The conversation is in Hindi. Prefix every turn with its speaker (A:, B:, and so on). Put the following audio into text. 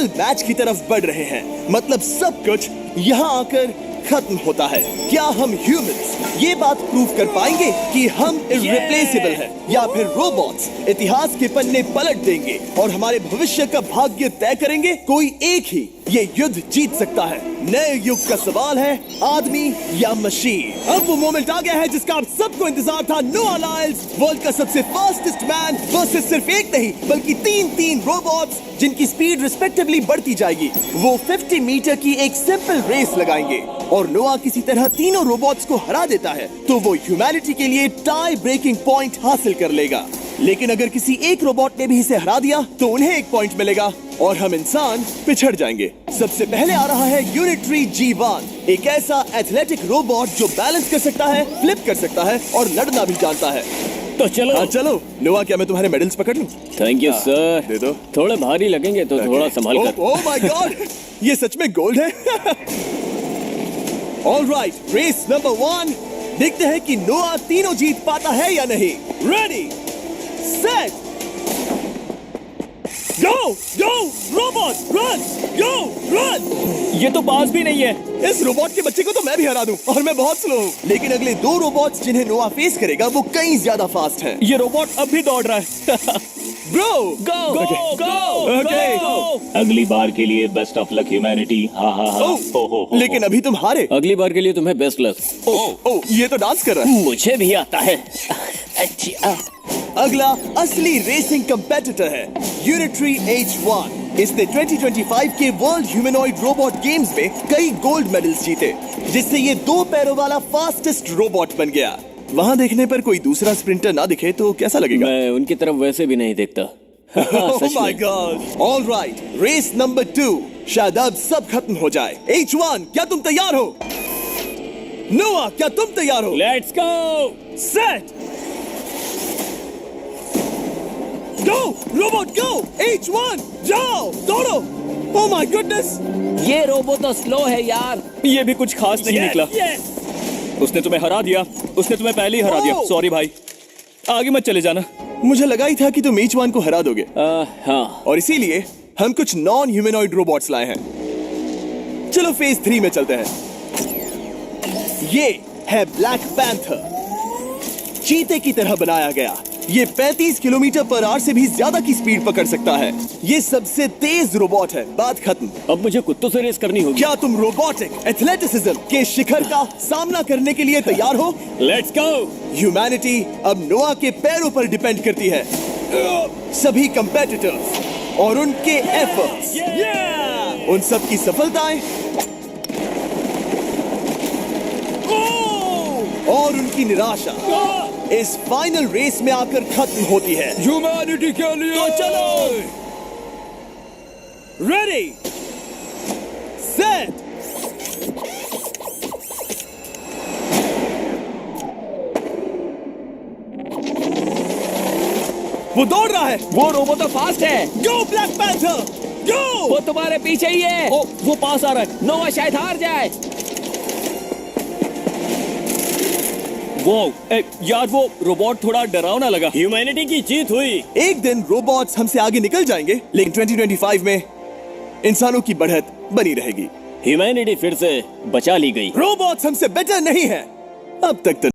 A: फाइनल मैच की तरफ बढ़ रहे हैं। मतलब सब कुछ यहाँ आकर खत्म होता है। क्या हम ह्यूमंस ये बात प्रूव कर पाएंगे कि हम इररिप्लेसेबल हैं, या फिर रोबोट्स इतिहास के पन्ने पलट देंगे और हमारे भविष्य का भाग्य तय करेंगे? कोई एक ही ये युद्ध जीत सकता है। नए युग का सवाल है, आदमी या मशीन। अब वो मोमेंट आ गया है जिसका आप सबको इंतजार था। नोआ लाइल्स, वर्ल्ड का सबसे फास्टेस्ट मैन वर्सेस सिर्फ एक नहीं बल्कि तीन रोबोट्स जिनकी स्पीड रिस्पेक्टिवली बढ़ती जाएगी। वो 50 मीटर की एक सिंपल रेस लगाएंगे और नोआ किसी तरह तीनों रोबोट्स को हरा देता है तो वो ह्यूमैनिटी के लिए टाई ब्रेकिंग पॉइंट हासिल कर लेगा। लेकिन अगर किसी एक रोबोट ने भी इसे हरा दिया तो उन्हें एक पॉइंट मिलेगा और हम इंसान पिछड़ जाएंगे। सबसे पहले आ रहा है यूनिट्री G1, एक ऐसा एथलेटिक रोबोट जो बैलेंस कर सकता है, फ्लिप कर सकता है और लड़ना भी जानता है।
B: तो चलो।
A: हाँ चलो। नोआ, क्या मैं तुम्हारे मेडल्स पकड़ लूं?
B: Thank you sir.
A: दे दो।
B: थोड़े भारी लगेंगे तो थोड़ा संभाल कर।
A: ओह माय गॉड, ये सच में गोल्ड है। ऑलराइट, रेस नंबर 1, देखते हैं कि नोआ तीनों जीत पाता है या नहीं। रेडी सेट गो गो रोबोट रन गो रन।
B: ये तो पास भी नहीं है।
A: इस रोबोट के बच्चे को तो मैं भी हरा दूं और मैं बहुत स्लो हूं। लेकिन अगले 2 रोबोट्स जिन्हें नोआ फेस करेगा वो कहीं ज्यादा फास्ट हैं।
B: ये रोबोट अब भी दौड़ रहा है।
A: ब्रो
B: गो गो गो।
C: अगली बार के लिए बेस्ट ऑफ लक ह्यूमैनिटी। हाँ हाँ हाँ।
A: ओह, लेकिन अभी तुम हारे।
B: अगली बार के लिए तुम्हें बेस्ट लक।
A: ओह, ये तो डांस कर रहा है।
B: मुझे भी आता है। अच्छा।
A: अगला असली रेसिंग कंपेटिटर है यूनिट्री H1। इसने 2025 के वर्ल्ड ह्यूमनॉइड रोबोट गेम्स में कई गोल्ड मेडल्स जीते, जिससे ये 2 पैरों वाला फास्टेस्ट रोबोट बन गया। वहाँ देखने पर कोई दूसरा स्प्रिंटर ना दिखे तो कैसा लगेगा?
B: मैं उनकी तरफ वैसे भी नहीं देखता।
A: Oh my God! All right, race number 2। शायद अब सब खत्म हो जाए। H1, क्या तुम तैयार हो? नोआ, क्या तुम तैयार हो?
B: Let's go.
A: Set go robot go. H1 जाओ, दौड़ो। Oh my goodness!
B: ये रोबोट तो स्लो है यार।
D: ये भी कुछ खास नहीं निकला। उसने तुम्हें हरा दिया। उसने तुम्हें पहले ही हरा दिया।
A: Oh!
D: सॉरी भाई, आगे मत चले जाना।
A: मुझे लगा ही था कि तुम H1 को हरा दोगे
B: हाँ।
A: और इसीलिए हम कुछ नॉन ह्यूमनॉइड रोबोट्स लाए हैं। चलो फेज 3 में चलते हैं। ये है ब्लैक पैंथर, चीते की तरह बनाया गया। ये 35 किलोमीटर पर आवर से भी ज्यादा की स्पीड पकड़ सकता है। ये सबसे तेज रोबोट है। बात खत्म।
B: अब मुझे कुत्तों से रेस करनी होगी।
A: क्या तुम रोबोटिक एथलेटिसिज्म के शिखर का सामना करने के लिए तैयार हो?
B: Let's go.
A: ह्यूमैनिटी अब नोआ के पैरों पर डिपेंड करती है। सभी कंपेटिटर्स और उनके एफर्ट्स, उन सब की सफलताएं और उनकी निराशा इस फाइनल रेस में आकर खत्म होती है।
D: ह्यूमैनिटी के लिए।
A: तो चलो। रेडी सेट वो दौड़ रहा है।
B: वो रोबोट तो फास्ट है।
A: गो ब्लैक पैंथर गो।
B: वो तुम्हारे पीछे ही है। ओ, वो पास आ रहा है। नोआ शायद हार जाए।
D: वो यार, वो रोबोट थोड़ा डरावना लगा।
B: ह्यूमैनिटी की जीत हुई।
A: एक दिन रोबोट्स हमसे आगे निकल जाएंगे, लेकिन 2025 में इंसानों की बढ़त बनी रहेगी।
B: ह्यूमैनिटी फिर से बचा ली गई।
A: रोबोट्स हमसे बेटर नहीं है अब तक तो।